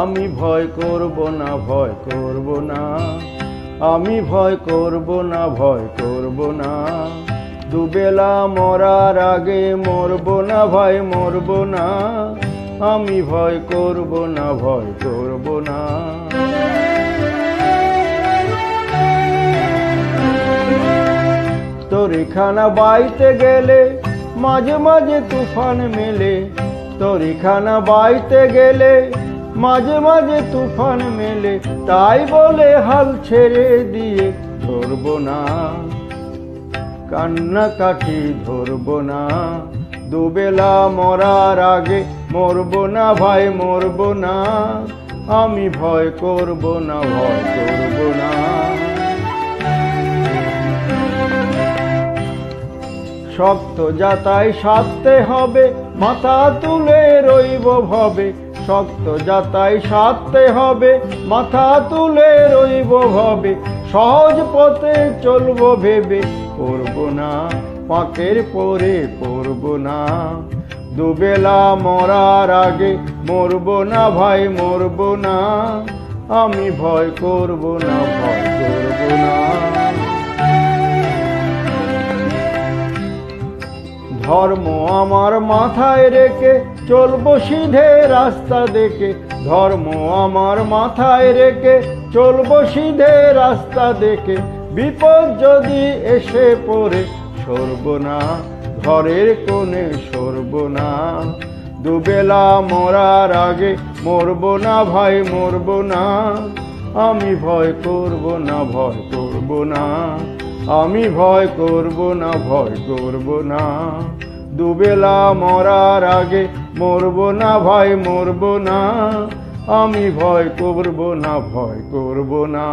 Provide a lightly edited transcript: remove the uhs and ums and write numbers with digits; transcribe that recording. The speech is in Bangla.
আমি ভয় করব না, ভয় করব না, আমি ভয় করব না, ভয় করব না। দুবেলা মরার আগে মরব না ভাই, মরব না, আমি ভয় করব না, ভয় করব না। তরিখানা বাইতে গেলে মাঝে মাঝে তুফান মেলে, তরিখানা বাইতে গেলে মাঝে মাঝে তুফান মেলে, তাই বলে হাল ছেড়ে দিয়ে ধরব না, কান্নাকাটি ধরব না। দুবেলা মরার আগে মরব না ভাই, মরব না, আমি ভয় করব না, ভয় করব না। শক্ত যাতায় সাধতে হবে, মাথা তুলে রইব ভবে, শক্ত যাতায় সাধতে হবে, মাথা তুলে রইব ভবে। সহজ পথে চলব ভেবে পড়ব না, পাকের পরে পড়ব না। দুবেলা মরার আগে মরব না ভাই, মরব না, আমি ভয় করব না, ভয় করব না। ধর্ম আমার মাথায় রেখে চলবো সিধে রাস্তা দেখে, ধর্ম আমার মাথায় রেখে চলবো সিধে রাস্তা দেখে। বিপদ যদি এসে পড়ে সরব না, ঘরের কোণে সরব না। দুবেলা মরার আগে মরব না ভাই, মরব না, আমি ভয় করব না, ভয় করব না, আমি ভয় করব না, ভয় করব না। দুবেলা মরার আগে মরব না ভাই, মরব না, আমি ভয় করব না, ভয় করব না।